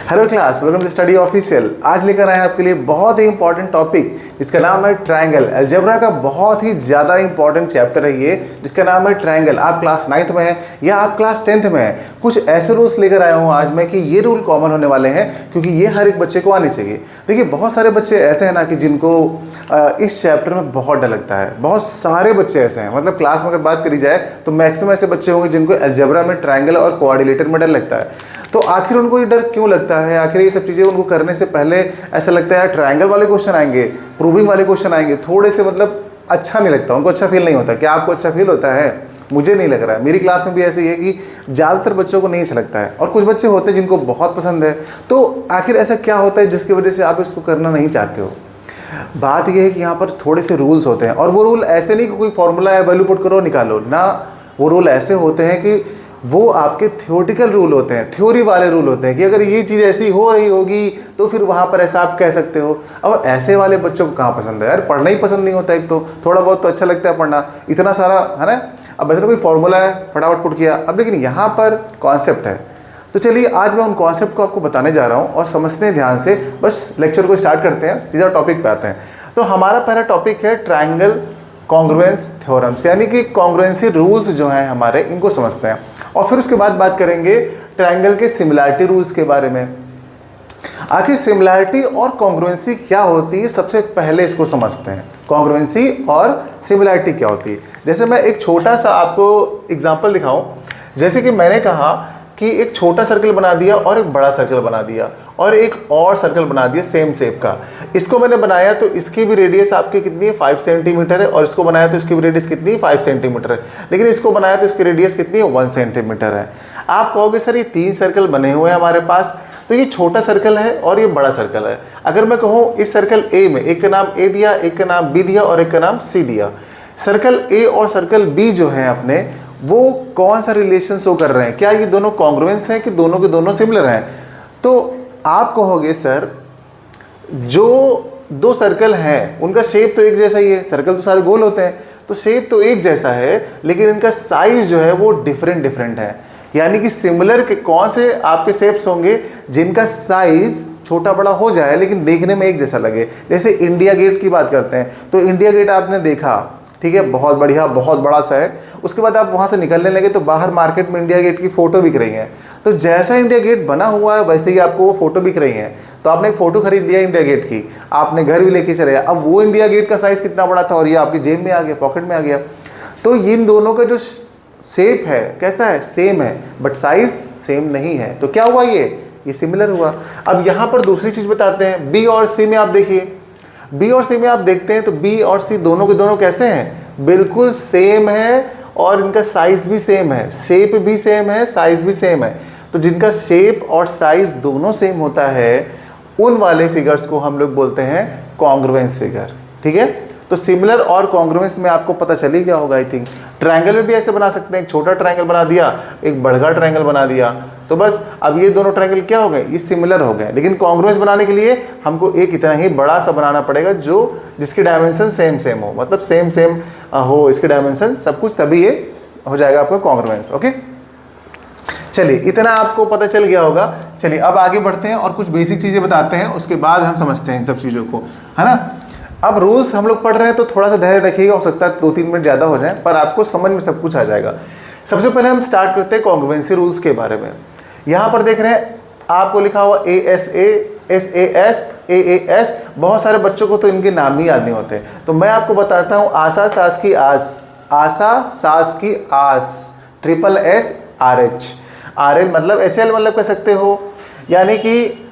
Hello class, welcome to study official. आज लेकर आए हैं आपके लिए बहुत ही इंपॉर्टेंट टॉपिक जिसका नाम है ट्रायंगल। अलजेब्रा का बहुत ही ज़्यादा इंपॉर्टेंट चैप्टर है ये, जिसका नाम है ट्रायंगल। आप क्लास 9th में हैं या आप क्लास 10th में हैं, कुछ ऐसे रूल्स लेकर आया हूँ आज मैं कि ये रूल कॉमन होने वाले हैं, क्योंकि ये हर एक बच्चे को आने चाहिए। देखिए, बहुत सारे बच्चे ऐसे हैं ना कि जिनको इस चैप्टर में बहुत डर लगता है। बहुत सारे बच्चे ऐसे हैं, मतलब क्लास में अगर बात करी जाए तो मैक्सिमम ऐसे बच्चे होंगे जिनको अलजेब्रा में ट्रायंगल और कोऑर्डिनेटर में डर लगता है। तो आखिर उनको ये डर क्यों लगता है? आखिर ये सब चीज़ें उनको करने से पहले ऐसा लगता है ट्रायंगल वाले क्वेश्चन आएंगे, प्रूविंग वाले क्वेश्चन आएंगे, थोड़े से मतलब अच्छा नहीं लगता, उनको अच्छा फील नहीं होता। क्या आपको अच्छा फील होता है? मुझे नहीं लग रहा है। मेरी क्लास में भी ऐसे ही है कि ज़्यादातर बच्चों को नहीं अच्छा लगता है, और कुछ बच्चे होते हैं जिनको बहुत पसंद है। तो आखिर ऐसा क्या होता है जिसकी वजह से आप इसको करना नहीं चाहते हो? बात यह है कि यहाँ पर थोड़े से रूल्स होते हैं, और वो रूल ऐसे नहीं कि कोई फॉर्मूला है, वैल्यू पुट करो निकालो ना। वो रूल ऐसे होते हैं कि वो आपके थ्योरेटिकल रूल होते हैं, थ्योरी वाले रूल होते हैं कि अगर ये चीज़ ऐसी हो रही होगी तो फिर वहाँ पर ऐसा आप कह सकते हो। और ऐसे वाले बच्चों को कहाँ पसंद है यार? पढ़ना ही पसंद नहीं होता। एक तो थोड़ा बहुत तो अच्छा लगता है पढ़ना, इतना सारा है ना। अब वैसे कोई फॉर्मूला है, फटाफट पुट किया। अब लेकिन यहाँ पर कॉन्सेप्ट है। तो चलिए आज मैं उन कॉन्सेप्ट को आपको बताने जा रहा हूँ, और समझते हैं ध्यान से। बस लेक्चर को स्टार्ट करते हैं, सीधा टॉपिक पे आते हैं। तो हमारा पहला टॉपिक है ट्रायंगल कॉन्ग्रुएंस थ्योरम्स, यानी कि कॉन्ग्रुएंसी रूल्स जो हैं हमारे, इनको समझते हैं। और फिर उसके बाद बात करेंगे ट्रायंगल के सिमिलैरिटी रूल्स के बारे में। आखिर सिमिलैरिटी और कॉन्ग्रुएंसी क्या होती है, सबसे पहले इसको समझते हैं। कॉन्ग्रुएंसी और सिमिलैरिटी क्या होती है? जैसे मैं एक छोटा सा आपको एग्जांपल दिखाऊं। जैसे कि मैंने कहा कि एक छोटा सर्कल बना दिया और एक बड़ा सर्कल बना दिया और एक और सर्कल बना दिया सेम शेप का। इसको मैंने बनाया तो इसकी भी रेडियस आपकी कितनी है? 5 सेंटीमीटर है। और इसको बनाया तो इसकी भी रेडियस कितनी है? 5 सेंटीमीटर है। लेकिन इसको बनाया तो इसकी रेडियस कितनी है? 1 सेंटीमीटर है। आप कहोगे सर ये 3 सर्कल बने हुए हैं हमारे पास, तो ये छोटा सर्कल है और ये बड़ा सर्कल है। अगर मैं कहूँ इस सर्कल ए में, एक का नाम ए दिया, एक का नाम बी दिया और एक का नाम सी दिया, सर्कल ए और सर्कल बी जो है अपने, वो कौन सा रिलेशन शो कर रहे हैं? क्या ये दोनों कॉन्ग्रुएंस हैं कि दोनों के दोनों सिमिलर हैं? तो आप कहोगे सर जो दो सर्कल हैं उनका शेप तो एक जैसा ही है, सर्कल तो सारे गोल होते हैं, तो शेप तो एक जैसा है, लेकिन इनका साइज जो है वो डिफरेंट है। यानी कि सिमिलर के कौन से आपके शेप्स होंगे जिनका साइज छोटा बड़ा हो जाए लेकिन देखने में एक जैसा लगे? जैसे इंडिया गेट की बात करते हैं, तो इंडिया गेट आपने देखा, ठीक है, बहुत बढ़िया, बहुत बड़ा सा है। उसके बाद आप वहाँ से निकलने लगे तो बाहर मार्केट में इंडिया गेट की फ़ोटो बिक रही है। तो जैसा इंडिया गेट बना हुआ है वैसे ही आपको वो फ़ोटो बिक रही है। तो आपने एक फ़ोटो खरीद लिया इंडिया गेट की, आपने घर भी लेके चले गए। अब वो इंडिया गेट का साइज़ कितना बड़ा था और ये आपकी जेब में आ गया, पॉकेट में आ गया। तो इन दोनों का जो शेप है कैसा है? सेम है, बट साइज़ सेम नहीं है। तो क्या हुआ? ये सिमिलर हुआ। अब यहाँ पर दूसरी चीज़ बताते हैं। बी और सी में आप देखिए, बी और सी में आप देखते हैं तो बी और सी दोनों के दोनों कैसे हैं? बिल्कुल सेम है, और इनका साइज भी सेम है, शेप भी सेम है, साइज भी सेम है। तो जिनका शेप और साइज दोनों सेम होता है, उन वाले फिगर्स को हम लोग बोलते हैं कॉन्ग्रुएंस फिगर। ठीक है, तो सिमिलर और कॉन्ग्रुएंस में आपको पता चल ही गया होगा आई थिंक। ट्रायंगल में भी ऐसे बना सकते हैं, एक छोटा ट्रायंगल बना दिया, एक बड़ा ट्रायंगल बना दिया, तो बस अब ये दोनों ट्रायंगल क्या हो गए? ये सिमिलर हो गए। लेकिन कॉन्ग्रुएंस बनाने के लिए हमको एक इतना ही बड़ा सा बनाना पड़ेगा जो जिसकी डायमेंशन सेम हो, मतलब सेम हो इसकी डायमेंशन सब कुछ, तभी ये हो जाएगा आपका कॉन्ग्रुएंस। ओके, चलिए इतना आपको पता चल गया होगा। चलिए अब आगे बढ़ते हैं और कुछ बेसिक चीज़ें बताते हैं, उसके बाद हम समझते हैं इन सब चीज़ों को, है ना। अब रूल्स हम लोग पढ़ रहे हैं तो थोड़ा सा धैर्य रखिएगा, हो सकता है 2-3 मिनट ज़्यादा हो जाए, पर आपको समझ में सब कुछ आ जाएगा। सबसे पहले हम स्टार्ट करते हैं कॉन्ग्रुएंसी रूल्स के बारे में। यहाँ पर देख रहे हैं आपको लिखा हुआ ASA, SAS, AAS। बहुत सारे बच्चों को तो इनके नाम ही याद नहीं होते, तो मैं आपको बताता हूँ। आशा सास की आस, आशा सास की आस, SSS RH, RL मतलब HL मतलब कह सकते हो। यानी कि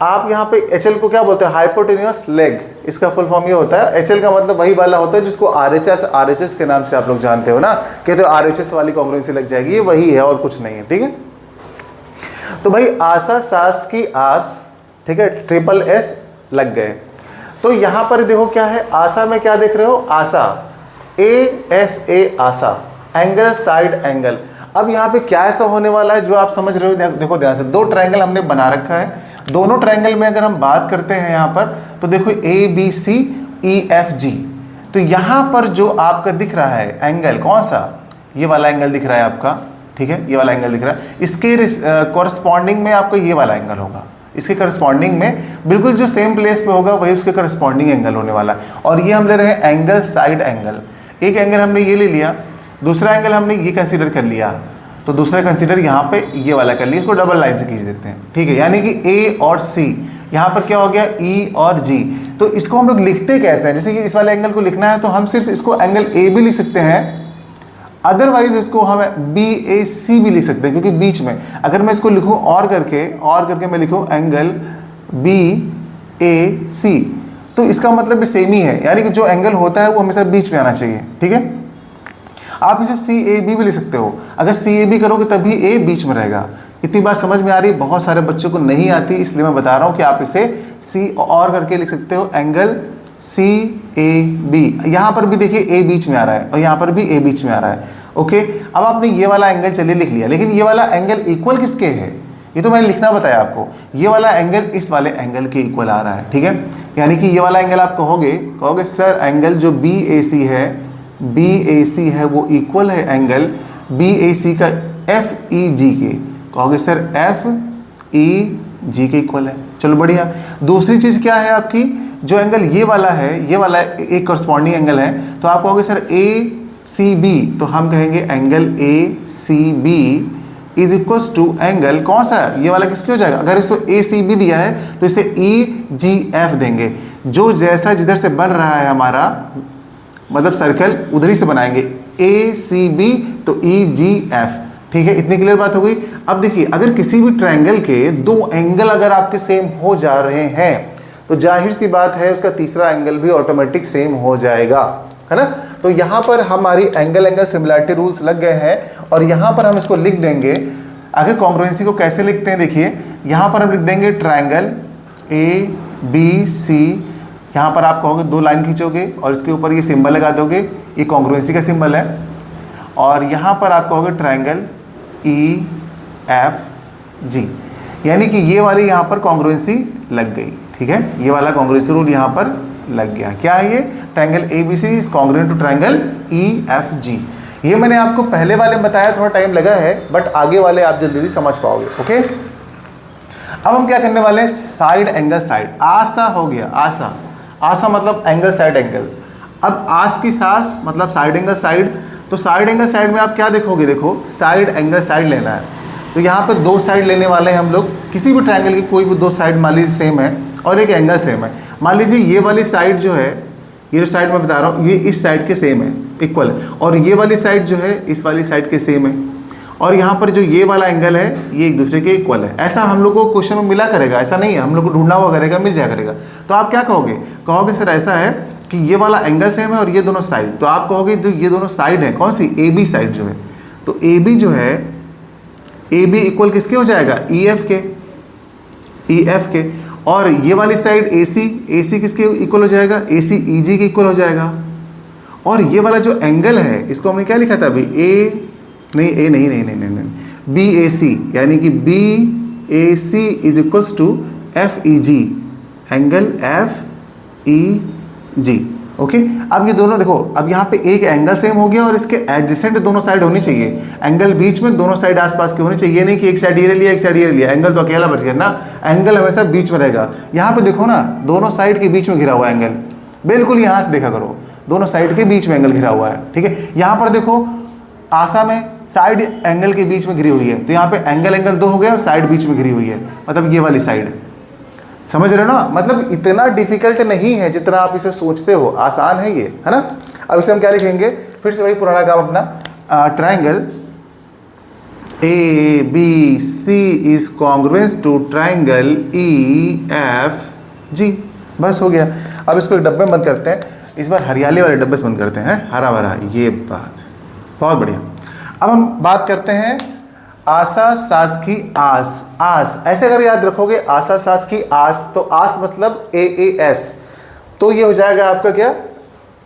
आप यहाँ पे HL को क्या बोलते हैं? हाइपोटेन्यूस लेग, इसका फुल फॉर्म ये होता है। HL का मतलब वही वाला होता है जिसको RHS के नाम से आप लोग जानते हो ना, कहते हो RHS वाली कॉन्ग्रुएंसी लग जाएगी, ये वही है और कुछ नहीं है। ठीक है, तो भाई आशा सास की आस, ठीक है, SSS लग गए। तो यहाँ पर देखो क्या है, आशा में क्या देख रहे हो? आशा, ASA आशा, एंगल साइड एंगल। अब यहाँ पे क्या ऐसा होने वाला है जो आप समझ रहे हो? देखो ध्यान से, दो ट्रायंगल हमने बना रखा है। दोनों ट्रायंगल में अगर हम बात करते हैं यहाँ पर, तो देखो ABCEFG। तो यहाँ पर जो आपका दिख रहा है एंगल, कौन सा? ये वाला एंगल दिख रहा है आपका, ठीक है, ये वाला एंगल दिख रहा है। इसके कॉरस्पॉन्डिंग में आपका ये वाला एंगल होगा। इसके करस्पॉन्डिंग में बिल्कुल जो सेम प्लेस पे होगा वही उसके करस्पॉन्डिंग एंगल होने वाला है। और ये हम ले रहे हैं एंगल साइड एंगल। एक एंगल हमने ये ले लिया, दूसरा एंगल हमने ये कंसीडर कर लिया, तो दूसरा कंसीडर यहाँ पे ये वाला कर लिया, इसको डबल लाइन से खींच देते हैं, ठीक है। यानी कि ए और सी, यहाँ पर क्या हो गया ई और जी। तो इसको हम लोग लिखते कैसे हैं, जैसे कि इस वाले एंगल को लिखना है तो हम सिर्फ इसको एंगल ए भी लिख सकते हैं, अदरवाइज इसको हम बी ए सी भी लिख सकते हैं, क्योंकि बीच में अगर मैं इसको लिखूं और करके मैं लिखूं एंगल बी ए सी, तो इसका मतलब भी सेम ही है, यानी कि जो एंगल होता है वो हमेशा बीच में आना चाहिए, ठीक है। आप इसे सी ए बी भी लिख सकते हो, अगर सी ए बी करोगे तभी ए बीच में रहेगा। इतनी बात समझ में आ रही, बहुत सारे बच्चों को नहीं आती, इसलिए मैं बता रहा हूँ कि आप इसे सी और करके लिख सकते हो, एंगल सी ए बी। यहाँ पर भी देखिए ए बीच में आ रहा है और यहाँ पर भी ए बीच में आ रहा है, ओके। अब आपने ये वाला एंगल चलिए लिख लिया, लेकिन ये वाला एंगल इक्वल किसके है, ये तो मैंने लिखना बताया आपको। ये वाला एंगल इस वाले एंगल के इक्वल आ रहा है, ठीक है। यानी कि ये वाला एंगल आप कहोगे सर एंगल जो बी ए सी है वो इक्वल है एंगल बी ए सी का एफ ई जी के, कहोगे सर एफ ई जी के इक्वल है। चलो बढ़िया। दूसरी चीज़ क्या है आपकी, जो एंगल ये वाला है, ये वाला एक करस्पॉन्डिंग एंगल है, तो आप कहोगे सर ए सी बी, तो हम कहेंगे angle A C B is equals to angle कौन सा, ये वाला किसके हो जाएगा, अगर इसको ए सी बी दिया है तो इसे ई जी एफ देंगे। जो जैसा जिधर से बन रहा है हमारा मतलब सर्कल उधर ही से बनाएंगे, ए सी बी तो ई जी एफ, ठीक है। इतनी क्लियर बात हो गई। अब देखिए अगर किसी भी ट्रायंगल के दो एंगल अगर आपके सेम हो जा रहे हैं तो जाहिर सी बात है उसका तीसरा एंगल भी ऑटोमेटिक सेम हो जाएगा, है ना। तो यहाँ पर हमारी एंगल सिमिलैरिटी रूल्स लग गए हैं और यहाँ पर हम इसको लिख देंगे। आगे कॉन्ग्रुएंसी को कैसे लिखते हैं देखिए, यहाँ पर हम लिख देंगे ट्रायंगल ए बी सी, यहाँ पर आप कहोगे दो लाइन खींचोगे और इसके ऊपर ये सिंबल लगा दोगे, ये कॉन्ग्रुएंसी का सिंबल है। और यहाँ पर आप कहोगे ट्रायंगल ई एफ जी, यानी कि ये वाली यहाँ पर कॉन्ग्रुएंसी लग गई, ठीक है। ये वाला कॉन्ग्रुएंसी रूल यहाँ पर लग गया। क्या है ये, triangle A B C is congruent to triangle E F G. ये मैंने आपको पहले वाले में बताया, थोड़ा टाइम लगा है, बट आगे वाले आप जल्दी समझ पाओगे, ओके। अब हम क्या करने वाले हैं, साइड एंगल साइड, आसा हो गया, आसा, आसा मतलब एंगल साइड एंगल। अब आस की सास मतलब साइड एंगल साइड, तो साइड एंगल साइड में आप क्या देखोगे, देखो साइड एंगल साइड लेना है, तो यहाँ पे दो साइड लेने वाले हैं हम लोग, किसी भी ट्रायंगल की कोई भी दो साइड मान लीजिए सेम है और एक एंगल सेम है। मान लीजिए ये वाली साइड जो है, ये जो साइड मैं बता रहा हूँ ये इस साइड के सेम है, इक्वल है, और ये वाली साइड जो है इस वाली साइड के सेम है, और यहाँ पर जो ये वाला एंगल है ये एक दूसरे के इक्वल है। ऐसा हम लोग को क्वेश्चन में मिला करेगा, ऐसा नहीं है, हम लोग को ढूंढना हुआ करेगा, मिल जाया करेगा। तो आप क्या कहोगे सर ऐसा है कि ये वाला एंगल सेम है और ये दोनों साइड, तो आप कहोगे जो ये दोनों साइड है कौन सी, ए बी साइड जो है, तो ए बी जो है, ए बी इक्वल किसके हो जाएगा, ई एफ के, ई एफ के। और ये वाली साइड ए सी किसके इक्वल हो जाएगा, ए सी ई जी के इक्वल हो जाएगा। और ये वाला जो एंगल है इसको हमने क्या लिखा था अभी, बी ए सी, यानी कि B A C is equals to F E G, angle F E G, okay. अब ये दोनों देखो, अब यहाँ पे एक एंगल सेम हो गया और इसके एडजेसेंट दोनों साइड होनी चाहिए, एंगल बीच में दोनों साइड आसपास की होनी चाहिए, ये नहीं कि एक साइड ये ले लिया एक साइड ये ले लिया, एंगल तो अकेला बच गया ना, एंगल हमेशा बीच में रहेगा। यहाँ पे देखो ना, दोनों साइड के बीच में घिरा हुआ एंगल, बिल्कुल यहाँ से देखा करो, दोनों साइड के बीच में एंगल घिरा हुआ है, ठीक है। यहाँ पर देखो आशा में साइड एंगल के बीच में घिरी हुई है, तो यहाँ पे एंगल दो हो गया और साइड बीच में घिरी हुई है, मतलब ये वाली साइड, समझ रहे हो ना। मतलब इतना डिफिकल्ट नहीं है जितना आप इसे सोचते हो, आसान है ये, है ना। अब इसे हम क्या लिखेंगे, फिर से वही पुराना काम अपना, triangle A B C is congruent to triangle E F G, बस हो गया। अब इसको एक डब्बे में बंद करते हैं, इस बार हरियाली वाले डब्बे से बंद करते हैं, हरा भरा, ये बात बहुत बढ़िया। अब हम बात करते हैं आशा सास की आस, आस ऐसे अगर याद रखोगे, आशा सास की आस, तो आस मतलब ए ए एस, तो ये हो जाएगा आपका क्या,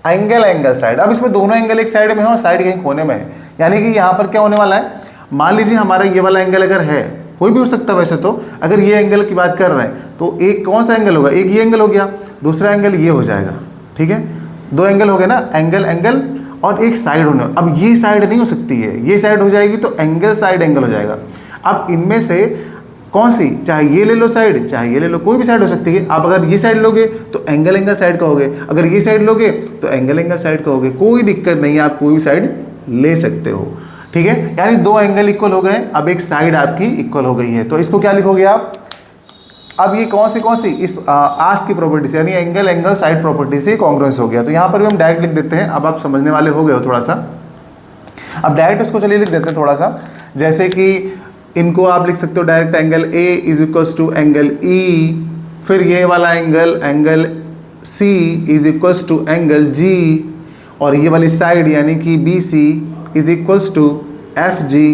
एंगल साइड। अब इसमें दोनों एंगल एक साइड में है और साइड कहीं कोने में है, यानी कि यहाँ पर क्या होने वाला है, मान लीजिए हमारा ये वाला एंगल अगर है, कोई भी हो सकता है वैसे तो, अगर ये एंगल की बात कर रहे हैं तो एक कौन सा एंगल होगा, एक ये एंगल हो गया, दूसरा एंगल ये हो जाएगा, ठीक है। दो एंगल हो गए ना, एंगल और एक साइड होने, अब ये साइड नहीं हो सकती है, ये साइड हो जाएगी तो एंगल साइड एंगल हो जाएगा। अब इनमें से कौन सी, चाहे ये ले लो साइड, चाहे ये ले लो, कोई भी साइड हो सकती है। आप अगर ये साइड लोगे तो एंगल एंगल साइड कहोगे, अगर ये साइड लोगे तो एंगल एंगल साइड कहोगे, कोई दिक्कत नहीं है, आप कोई भी साइड ले सकते हो। ठीक है, यानी दो एंगल इक्वल हो गए, अब एक साइड आपकी इक्वल हो गई है, तो इसको क्या लिखोगे आप। अब ये कौन सी इस आस की प्रॉपर्टी से, यानी एंगल एंगल साइड प्रॉपर्टी से कॉन्ग्रुएंस हो गया, तो यहाँ पर भी हम डायरेक्ट लिख देते हैं। अब आप समझने वाले हो गए हो थोड़ा सा, अब डायरेक्ट इसको चलिए लिख देते हैं थोड़ा सा। जैसे कि इनको आप लिख सकते हो direct, angle A is equals to angle E, फिर ये वाला angle C is equals to angle G, और ये वाली साइड यानी कि B C is equals to F G,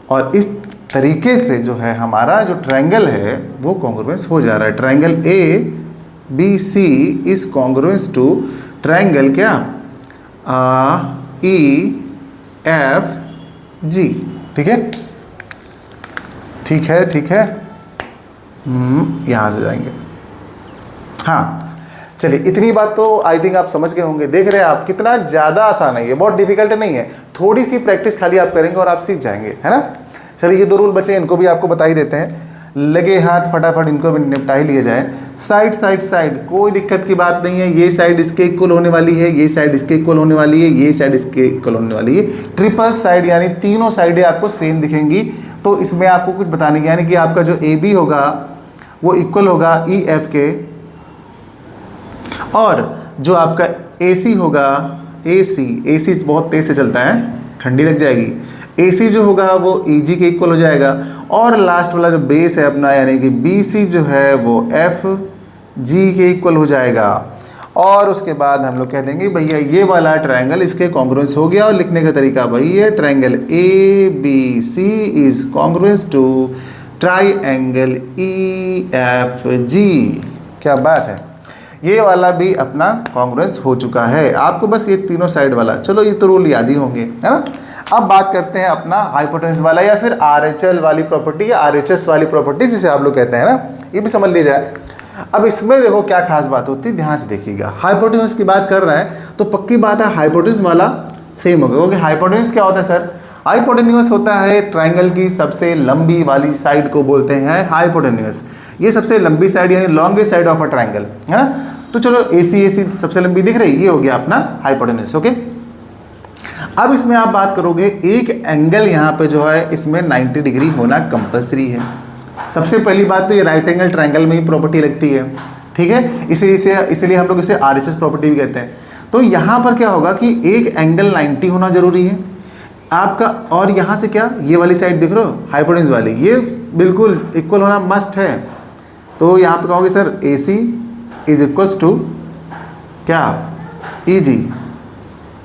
और इस तरीके से जो है हमारा जो ट्रायंगल है वो कॉन्ग्रुएंस हो जा रहा है। Triangle A B C is congruence to triangle क्या, ई एफ जी। ठीक है, ठीक है, ठीक है, यहाँ से जाएंगे। हाँ चलिए, इतनी बात तो आई थिंक आप समझ गए होंगे। देख रहे हैं आप कितना ज़्यादा आसान है ये, बहुत डिफिकल्ट नहीं है, थोड़ी सी प्रैक्टिस खाली आप करेंगे और आप सीख जाएंगे, है ना। चलिए, ये दो रूल बचे, इनको भी आपको बता ही देते हैं। लगे हाथ फटाफट इनको भी निपटा ही लिया जाए। साइड साइड साइड, कोई दिक्कत की बात नहीं है, ये साइड इसके इक्वल होने वाली है, ये साइड इसके इक्वल होने वाली है, ये साइड इसके इक्वल होने वाली है। ट्रिपल साइड यानी तीनों साइडें आपको सेम दिखेंगी, तो इसमें आपको कुछ बताने की, यानी कि आपका जो ए बी होगा वो इक्वल होगा ई एफ के, और जो आपका ए सी होगा, ए सी बहुत तेज से चलता है, ठंडी लग जाएगी, ए सी जो होगा वो ई जी के इक्वल हो जाएगा, और लास्ट वाला जो बेस है अपना यानी कि बी सी जो है वो एफ जी के इक्वल हो जाएगा। और उसके बाद हम लोग कह देंगे भैया ये वाला ट्रायंगल इसके कॉन्ग्रुएंस हो गया, और लिखने का तरीका वही है, triangle A B C is congruence to triangle E F G. क्या बात है, ये वाला भी अपना कॉन्ग्रुएंस हो चुका है। आपको बस ये तीनों साइड वाला, चलो ये तो रूल याद ही होंगे, है ना। अब बात करते हैं अपना हाइपोटेन्यूस वाला या फिर आरएचएल वाली प्रॉपर्टी या आरएचएस वाली प्रॉपर्टी जिसे आप लोग कहते हैं ना, ये भी समझ लिया जाए। अब इसमें देखो क्या खास बात होती है, ध्यान से देखिएगा। हाइपोटेन्यूस की बात कर रहा है तो पक्की बात है हाइपोटेन्यूस वाला सेम होगा, क्योंकि हाइपोटेन्यूस क्या होता है सर, हाइपोटेन्यूस होता है ट्रायंगल की सबसे लंबी वाली साइड को बोलते हैं हाइपोटेन्यूस। ये सबसे लंबी साइड यानी longest side of a triangle, है ना। तो चलो ए सी सबसे लंबी दिख रही, ये हो गया अपना हाइपोटेन्यूस। ओके, अब इसमें आप बात करोगे एक एंगल यहाँ पे जो है इसमें 90 डिग्री होना कंपलसरी है। सबसे पहली बात तो ये राइट एंगल ट्रायंगल में ही प्रॉपर्टी लगती है, ठीक है, इसलिए हम लोग इसे आरएचएस प्रॉपर्टी भी कहते हैं। तो यहाँ पर क्या होगा कि एक एंगल 90 होना जरूरी है आपका, और यहाँ से क्या, ये वाली साइड दिख रहे हो हाइपोटेन्यूस वाली, ये बिल्कुल इक्वल होना मस्ट है। तो यहाँ पे कहोगे sir A C is equals to क्या, ई जी,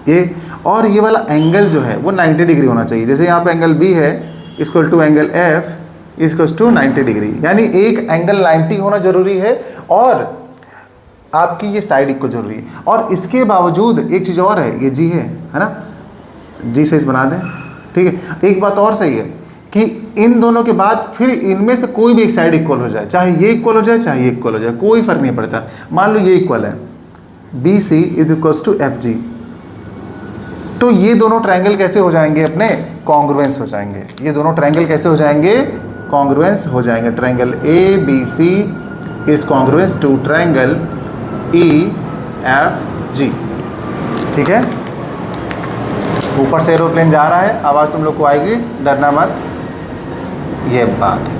ये, और ये वाला एंगल जो है वो 90 डिग्री होना चाहिए। जैसे यहाँ पे एंगल बी है equal to angle F equal to 90 degree, यानी एक एंगल 90 होना जरूरी है और आपकी ये साइड इक्वल जरूरी है। और इसके बावजूद एक चीज़ और है, ये जी है ना, जी से इस बना दें, ठीक है। एक बात और सही है कि इन दोनों के बाद फिर इनमें से कोई भी एक साइड इक्वल हो जाए, चाहे ये इक्वल हो जाए चाहे ये इक्वल हो जाए, कोई फर्क नहीं पड़ता। मान लो ये इक्वल है, B C is equals to F G, तो ये दोनों ट्रायंगल कैसे हो जाएंगे अपने, कॉन्ग्रुएंस हो जाएंगे। ये दोनों ट्रायंगल कैसे हो जाएंगे, कॉन्ग्रुएंस हो जाएंगे। Triangle A B C is congruence to triangle E F G, ठीक है। ऊपर से एरोप्लेन जा रहा है, आवाज़ तुम लोग को आएगी, डरना मत, ये बात है।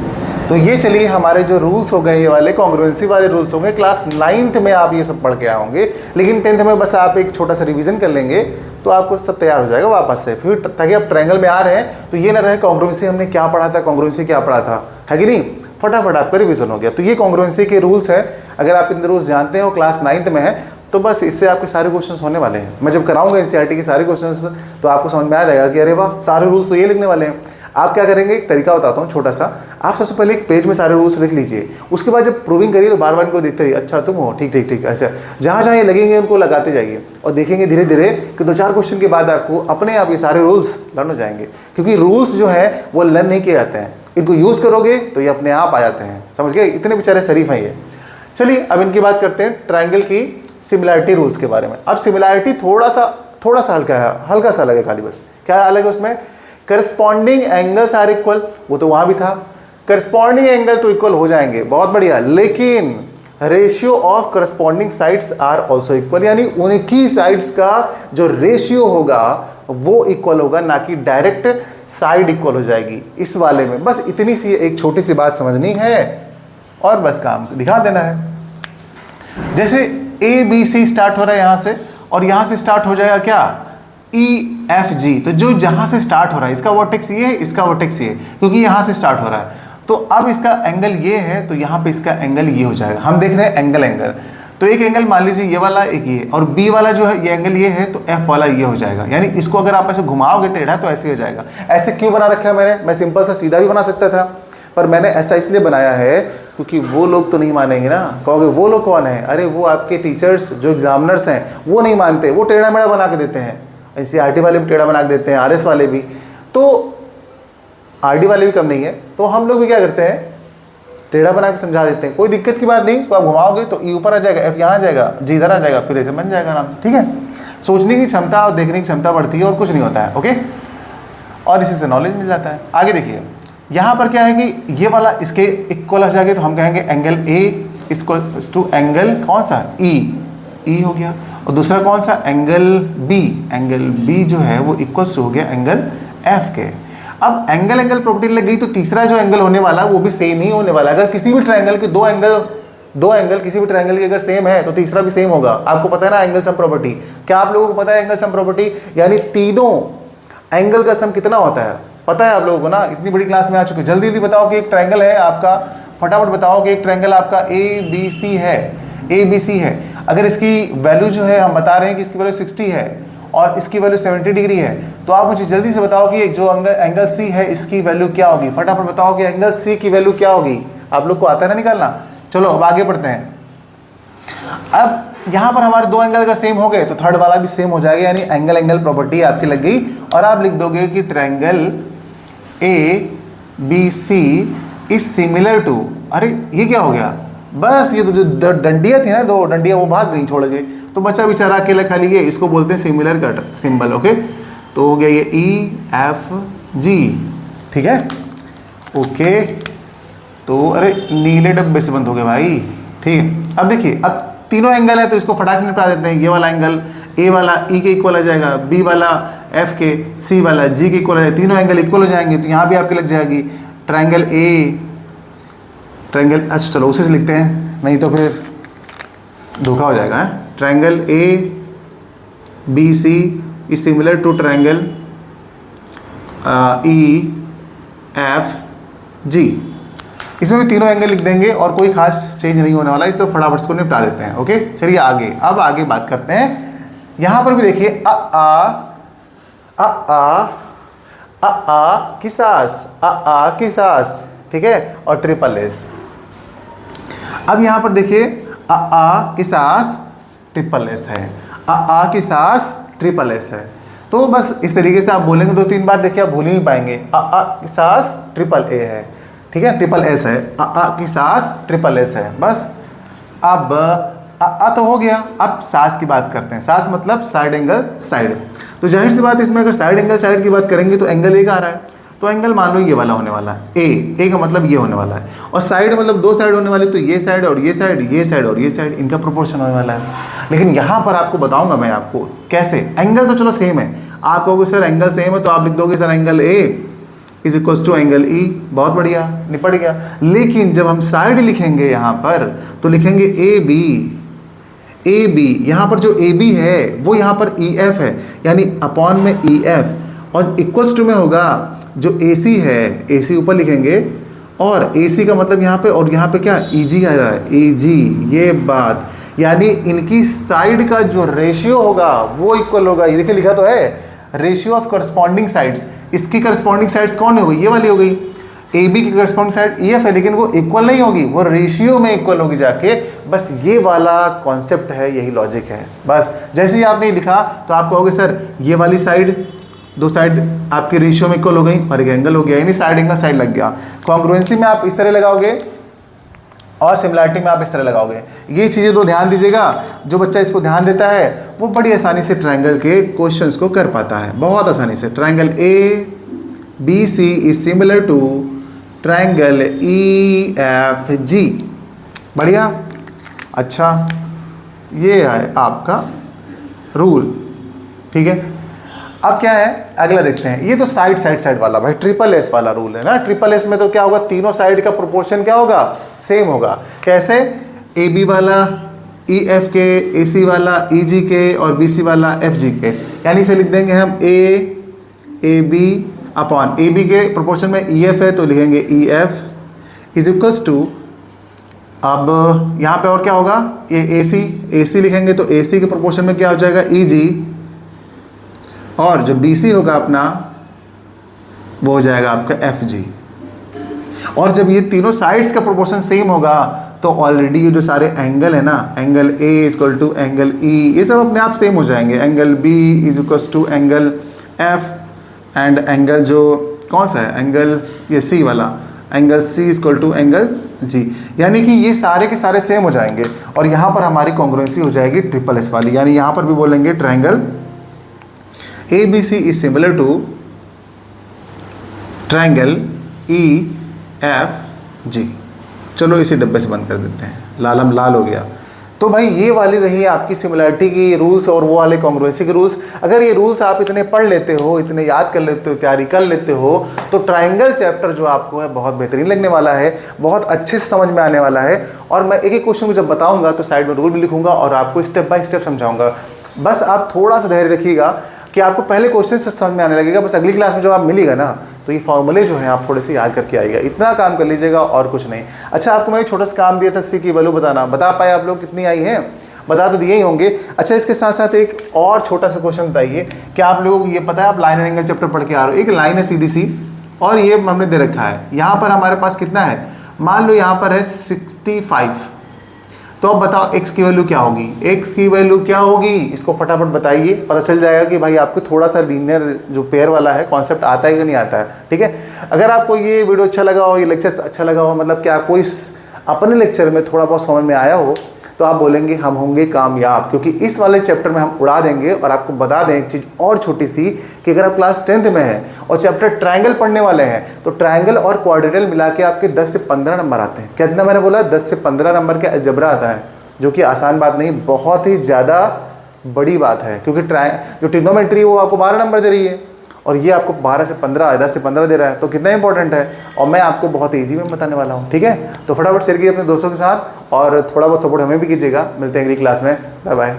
तो ये चलिए हमारे जो रूल्स हो गए, ये वाले कॉन्ग्रुएंसी वाले रूल्स होंगे, क्लास 9th में आप ये सब पढ़ के आए होंगे, लेकिन 10th में बस आप एक छोटा सा रिवीजन कर लेंगे तो आपको सब तैयार हो जाएगा वापस से। फिर ताकि आप ट्रायंगल में आ रहे हैं तो ये ना रहे कॉन्ग्रुएंसी हमने क्या पढ़ा था, कॉन्ग्रुएंसी क्या पढ़ा था, है कि नहीं, फटाफट आपका रिवीजन हो गया। तो ये कॉन्ग्रुएंसी के रूल्स हैं, अगर आप इन रूल्स जानते हो, क्लास 9th में है, तो बस इससे आपके सारे क्वेश्चंस होने वाले हैं। मैं जब कराऊंगा एनसीईआरटी के सारे क्वेश्चंस तो आपको समझ में आ जाएगा कि अरे वाह, सारे रूल्स तो ये लिखने वाले हैं। आप क्या करेंगे, एक तरीका बताता हूँ छोटा सा, आप सबसे पहले एक पेज में सारे रूल्स लिख लीजिए, उसके बाद जब प्रूविंग करिए तो बार बार इनको देखते रहिए, अच्छा तुम हो, ठीक ठीक ठीक, ऐसा जहाँ जहाँ ये लगेंगे उनको लगाते जाइए, और देखेंगे धीरे धीरे कि 2-4 क्वेश्चन के बाद आपको अपने आप ये सारे रूल्स लर्न हो जाएंगे। क्योंकि रूल्स जो है वो लर्न नहीं किए जाते हैं, इनको यूज़ करोगे तो ये अपने आप आ जाते हैं, समझ गए, इतने बेचारे शरीफ हैं ये। चलिए अब इनकी बात करते हैं ट्रायंगल की सिमिलैरिटी रूल्स के बारे में। अब सिमिलैरिटी थोड़ा सा हल्का है, हल्का सा अलग है, खाली बस क्या अलग है उसमें, करस्पॉन्डिंग एंगल्स आर इक्वल, वो तो वहाँ भी था, करस्पॉन्डिंग एंगल तो इक्वल हो जाएंगे, बहुत बढ़िया, लेकिन ratio of corresponding sides are also equal, यानी उनकी साइड्स का जो रेशियो होगा वो इक्वल होगा, ना कि डायरेक्ट साइड इक्वल हो जाएगी इस वाले में। बस इतनी सी एक छोटी सी बात समझनी है और बस काम दिखा देना है। जैसे ए बी सी स्टार्ट हो रहा है यहाँ से, और यहाँ से स्टार्ट हो जाएगा क्या, ई एफ जी। तो जो जहाँ से स्टार्ट हो रहा है इसका वर्टेक्स ये है, इसका वर्टेक्स ये है, क्योंकि यहाँ से स्टार्ट हो रहा है। तो अब इसका एंगल ये है, तो यहाँ पे इसका एंगल ये हो जाएगा। हम देख रहे हैं एंगल, तो एक एंगल मान लीजिए ये वाला, एक ये, और बी वाला जो है ये एंगल ये है, तो एफ वाला ये हो जाएगा। यानी इसको अगर आप ऐसे घुमाओगे टेढ़ा तो ऐसे हो जाएगा। ऐसे क्यों बना रखा है मैंने, मैं सिंपल सा सीधा भी बना सकता था, पर मैंने ऐसा इसलिए बनाया है क्योंकि वो लोग तो नहीं मानेंगे ना। कहोगे वो लोग कौन है, अरे वो आपके टीचर्स जो एग्जामिनर्स हैं वो नहीं मानते, वो टेढ़ा मेढ़ा बना के देते हैं। NCERT वाले भी टेढ़ा बना के देते हैं, RS वाले भी, तो RD वाले भी कम नहीं है। तो हम लोग भी क्या करते हैं, टेढ़ा बना के समझा देते हैं, कोई दिक्कत की बात नहीं। तो आप घुमाओगे तो ई ऊपर आ जाएगा, एफ यहाँ आ जाएगा, जी इधर आ जाएगा, फिर ऐसे बन जाएगा आराम से। ठीक है, सोचने की क्षमता और देखने की क्षमता बढ़ती है और कुछ नहीं होता है। ओके, और इसी से नॉलेज मिल जाता है। आगे देखिए, यहाँ पर क्या है कि ये वाला इसके इक्वल हो जाएगा, तो हम कहेंगे angle A equal to angle कौन सा, ई हो गया। और दूसरा कौन सा, एंगल बी जो है वो इक्वल टू हो गया एंगल एफ के। अब एंगल प्रॉपर्टी लग गई, तो तीसरा जो एंगल होने वाला है वो भी सेम ही होने वाला है। अगर किसी भी ट्रायंगल के दो एंगल किसी भी ट्रायंगल के अगर सेम है तो तीसरा भी सेम होगा। आपको पता है ना एंगल सम प्रॉपर्टी, क्या आप लोगों को पता है एंगल सम प्रॉपर्टी, यानी तीनों एंगल का सम कितना होता है पता है आप लोगों को ना, इतनी बड़ी क्लास में आ चुके। जल्दी जल्दी बताओ कि एक ट्रायंगल है आपका, फटाफट बताओ कि एक ट्रायंगल आपका ए बी सी है। अगर इसकी वैल्यू जो है हम बता रहे हैं कि इसकी वैल्यू 60 है और इसकी वैल्यू 70 डिग्री है, तो आप मुझे जल्दी से बताओ कि जो एंगल सी है इसकी वैल्यू क्या होगी। फटाफट बताओ कि एंगल सी की वैल्यू क्या होगी। आप लोग को आता है ना निकालना। चलो अब आगे बढ़ते हैं। अब यहाँ पर हमारे दो एंगल अगर सेम हो गए तो थर्ड वाला भी सेम हो जाएगा, यानी एंगल प्रॉपर्टी आपकी लग गई। और आप लिख दोगे कि triangle A B C is similar to, अरे ये क्या हो गया, बस ये तो जो डंडियाँ थी ना, दो डंडियाँ वो भाग गई छोड़ के, तो बच्चा बेचारा अकेला खाली ये, इसको बोलते हैं सिमिलर कट सिंबल। ओके, तो हो गया ये ई एफ जी। ठीक है, ओके, तो अरे नीले डब्बे से बंद हो गए भाई। ठीक है, अब देखिए, अब तीनों एंगल है तो इसको फटाक से निपटा देते हैं। ये वाला एंगल ए वाला ई के इक्वल आ जाएगा, बी वाला एफ के, सी वाला जी के इक्वल आ जाएगा, तीनों एंगल इक्वल हो जाएंगे। तो यहाँ भी आपकी लग जाएगी ट्रायंगल अच्छा चलो उसे से लिखते हैं, नहीं तो फिर धोखा हो जाएगा। Triangle A B C is similar to triangle E F G. इसमें भी तीनों एंगल लिख देंगे और कोई खास चेंज नहीं होने वाला, इसलिए फटाफट इसको निपटा देते हैं। ओके, चलिए आगे, अब आगे बात करते हैं। यहाँ पर भी देखिए की सास, ठीक है, और ट्रिपल एस। अब यहाँ पर देखिए की सास ट्रिपल एस है, की सास ट्रिपल एस है। तो बस इस तरीके से आप बोलेंगे दो तीन बार, देखिए आप भूल ही नहीं पाएंगे। की सास ट्रिपल ए है, ठीक है, ट्रिपल एस है, की सास ट्रिपल एस है। बस अब तो हो गया। अब सास की बात करते हैं। सास मतलब साइड एंगल साइड। तो जाहिर सी बात, इसमें अगर साइड एंगल साइड की बात करेंगे तो एंगल एक आ रहा है, तो एंगल मान लो ये वाला होने वाला है, ए का मतलब ये होने वाला है। और साइड मतलब दो साइड होने वाली, तो ये साइड और ये साइड, ये साइड और ये साइड, इनका प्रोपोर्शन होने वाला है। लेकिन यहाँ पर आपको बताऊंगा मैं आपको कैसे। एंगल तो चलो सेम है, आप कहोगे सर एंगल सेम है, तो आप लिख दोगे sir angle A is equal to angle E, बहुत बढ़िया, निपट गया। लेकिन जब हम साइड लिखेंगे यहाँ पर, तो लिखेंगे ए बी। यहाँ पर जो ए बी है वो यहाँ पर ई एफ है, यानी अपॉन में ई एफ, और इक्वल्स टू में होगा जो ए सी है, ए सी ऊपर लिखेंगे, और ए सी का मतलब यहाँ पे, और यहाँ पे क्या ई जी आ रहा है, ई जी, ये बात, यानी इनकी साइड का जो रेशियो होगा वो इक्वल होगा। ये देखिए लिखा तो है, रेशियो ऑफ करस्पॉन्डिंग साइड्स। इसकी करस्पॉन्डिंग साइड्स कौन हो गई, ये वाली हो गई। ए बी की करस्पॉन्डिंग साइड ई एफ है, लेकिन वो इक्वल नहीं होगी, वो रेशियो में इक्वल होगी जाके। बस ये वाला कॉन्सेप्ट है, यही लॉजिक है। बस जैसे ही आपने लिखा तो आप कहोगे सर ये वाली साइड, दो साइड आपकी रेशियो में इक्वल हो गई और एक एंगल हो गया, यानी साइड एंगल साइड लग गया। कॉन्ग्रुएंसी में आप इस तरह लगाओगे और सिमिलैरिटी में आप इस तरह लगाओगे। ये चीज़ें दो ध्यान दीजिएगा। जो बच्चा इसको ध्यान देता है वो बड़ी आसानी से ट्रायंगल के क्वेश्चंस को कर पाता है, बहुत आसानी से। Triangle A B C is similar to triangle EFG। बढ़िया। अच्छा, ये है आपका रूल। ठीक है, अब क्या है अगला देखते हैं। ये तो साइड वाला भाई ट्रिपल एस वाला रूल है ना। ट्रिपल एस में तो क्या होगा, तीनों साइड का प्रोपोर्शन क्या होगा, सेम होगा। कैसे, AB वाला EF के, AC वाला EG के और BC वाला FG के। यानी इसे लिख देंगे हम AB अपॉन AB के प्रोपोर्शन में EF है तो लिखेंगे EF इज इक्वल्स टू, अब यहाँ पे और क्या होगा, ये AC लिखेंगे तो AC के प्रोपोर्शन में क्या हो जाएगा EG, और जो BC होगा अपना वो हो जाएगा आपका FG। और जब ये तीनों साइड्स का प्रोपोर्शन सेम होगा तो ऑलरेडी ये जो सारे एंगल है ना, angle A equal to angle E, ये सब अपने आप सेम हो जाएंगे। Angle B is equal to angle F and angle जो कौन सा है, एंगल ये C वाला, angle C equal to angle G। यानी कि ये सारे के सारे सेम हो जाएंगे और यहाँ पर हमारी कॉन्ग्रुएंसी हो जाएगी ट्रिपल एस वाली। यानी यहाँ पर भी बोलेंगे triangle ABC is similar to triangle EFG। चलो इसे डब्बे से बंद कर देते हैं, लालम लाल हो गया। तो भाई ये वाली रही है आपकी सिमिलरिटी की रूल्स और वो वाले कॉन्ग्रुएंसी के रूल्स। अगर ये रूल्स आप इतने पढ़ लेते हो, इतने याद कर लेते हो, तैयारी कर लेते हो, तो ट्रायंगल चैप्टर जो आपको है बहुत बेहतरीन लगने वाला है, बहुत अच्छे से समझ में आने वाला है। और मैं एक एक क्वेश्चन को जब बताऊंगा तो साइड में रूल भी लिखूंगा और आपको स्टेप बाय स्टेप समझाऊंगा। बस आप थोड़ा सा धैर्य रखिएगा कि आपको पहले क्वेश्चन से समझ में आने लगेगा। बस अगली क्लास में जब आप मिलेगा ना तो ये फॉर्मूले जो हैं आप थोड़े से याद करके आएगा, इतना काम कर लीजिएगा और कुछ नहीं। अच्छा, आपको मैंने छोटा सा काम दिया था, सी की वैल्यू बताना, बता पाए आप लोग कितनी आई है, बता तो दिए ही होंगे। अच्छा, इसके साथ साथ एक और छोटा सा क्वेश्चन बताइए कि आप लोगों को ये पता है, आप लाइन एंगल चैप्टर पढ़ के आ रहे हो, एक लाइन है सीधी सी और ये हमने दे रखा है, यहाँ पर हमारे पास कितना है, मान लो यहाँ पर है 65। तो अब बताओ x की वैल्यू क्या होगी, x की वैल्यू क्या होगी, इसको फटाफट बताइए, पता चल जाएगा कि भाई आपको थोड़ा सा लीनियर जो पेयर वाला है कॉन्सेप्ट आता है कि नहीं आता है। ठीक है, अगर आपको ये वीडियो अच्छा लगा हो, ये लेक्चर अच्छा लगा हो, मतलब कि आपको इस अपने लेक्चर में थोड़ा बहुत समझ में आया हो, तो आप बोलेंगे हम होंगे कामयाब, क्योंकि इस वाले चैप्टर में हम उड़ा देंगे। और आपको बता दें एक चीज़ और छोटी सी, कि अगर आप क्लास 10th में हैं और चैप्टर ट्रायंगल पढ़ने वाले हैं तो ट्रायंगल और क्वाड्रिलेटरल मिला के आपके 10 से 15 नंबर आते हैं। कितना मैंने बोला, 10 से 15 नंबर का अलजेब्रा आता है, जो कि आसान बात नहीं, बहुत ही ज़्यादा बड़ी बात है। क्योंकि जो ट्रिग्नोमेट्री है वो आपको 12 नंबर दे रही है और ये आपको 12 से 15, 10 से 15 दे रहा है, तो कितना इंपॉर्टेंट है। और मैं आपको बहुत ईजी में बताने वाला हूँ। ठीक है, तो फटाफट शेयर कीजिए अपने दोस्तों के साथ और थोड़ा बहुत सपोर्ट हमें भी कीजिएगा। मिलते हैं अगली क्लास में, बाय बाय।